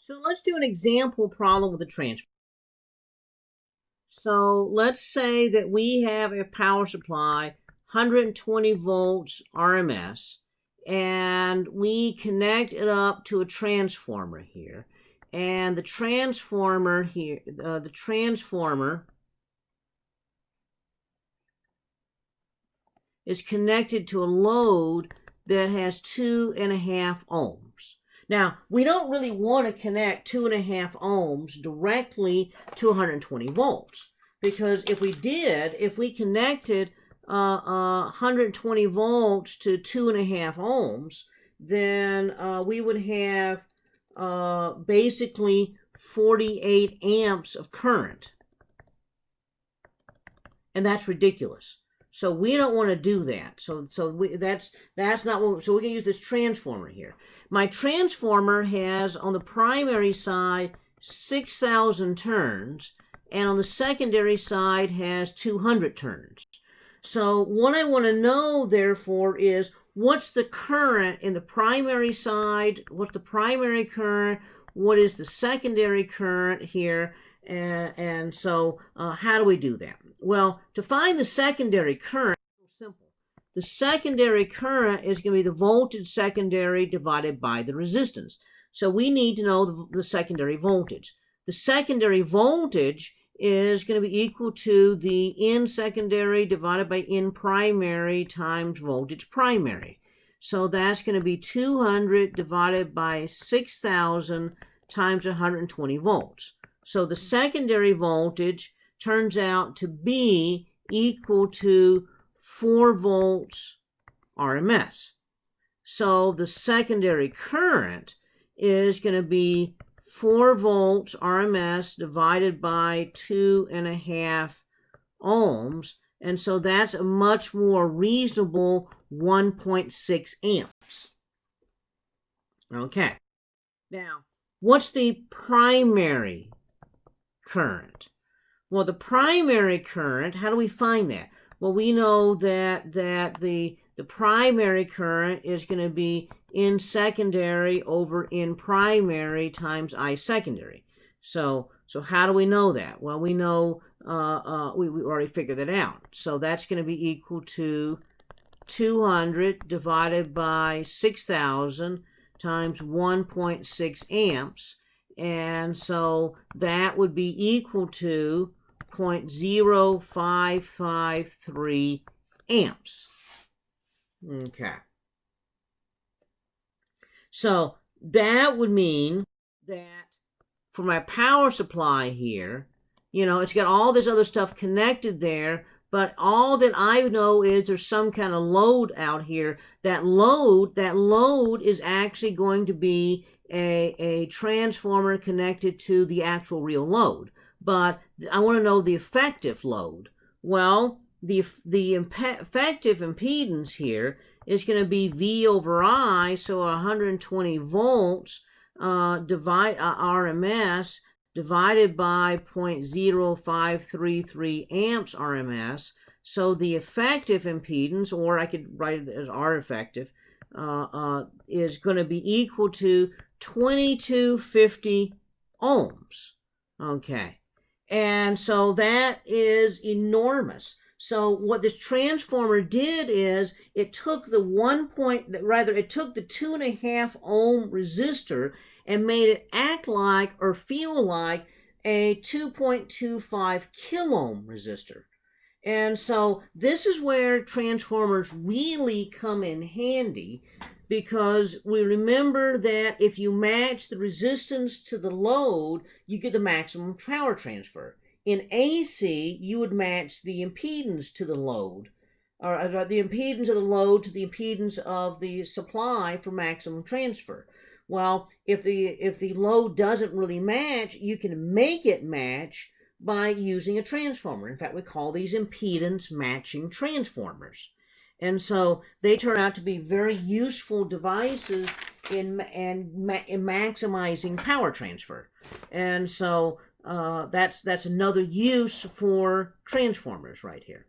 So let's do an example problem with a transformer. So let's say that we have a power supply, 120 volts RMS, and we connect it up to a transformer here. And the transformer here, is connected to a load that has 2.5 ohms. Now, we don't really want to connect 2.5 ohms directly to 120 volts, because if we connected 120 volts to 2.5 ohms, then we would have basically 48 amps of current. And that's ridiculous. So we don't want to do that. That's not what. So we can use this transformer here. My transformer has on the primary side 6,000 turns, and on the secondary side has 200 turns. So what I want to know, therefore, is what's the current in the primary side? What's the primary current? What is the secondary current here? And so how do we do that? Well, to find the secondary current, it's simple. The secondary current is going to be the voltage secondary divided by the resistance. So we need to know the secondary voltage. The secondary voltage is going to be equal to the N secondary divided by N primary times voltage primary. So that's going to be 200 divided by 6,000 times 120 volts. So the secondary voltage turns out to be equal to 4 volts RMS. So the secondary current is going to be 4 volts RMS divided by 2.5 ohms. And so that's a much more reasonable 1.6 amps. Okay. Now, what's the primary current? Well, the primary current, how do we find that? Well, we know that the primary current is going to be N secondary over N primary times I secondary. So how do we know that? Well, we know we already figured that out. So that's going to be equal to 200 divided by 6,000 times 1.6 amps. And so that would be equal to 0.0553 amps. Okay. So that would mean that for my power supply here, it's got all this other stuff connected there, but all that I know is there's some kind of load out here. That load is actually going to be a transformer connected to the actual real load. But I want to know the effective load. Well, the effective impedance here is going to be V over I, so 120 volts RMS divided by 0.0533 amps RMS. So the effective impedance, or I could write it as R effective, is going to be equal to 2250 ohms. Okay. And so that is enormous. So what this transformer did is it took the 2.5 ohm resistor and made it act like or feel like a 2.25 kiloohm resistor. And so this is where transformers really come in handy, because we remember that if you match the resistance to the load, you get the maximum power transfer. In AC, you would match the impedance to the load, or the impedance of the load to the impedance of the supply for maximum transfer. Well, if the load doesn't really match, you can make it match by using a transformer. In fact, we call these impedance matching transformers. And so they turn out to be very useful devices in maximizing power transfer. And so that's another use for transformers right here.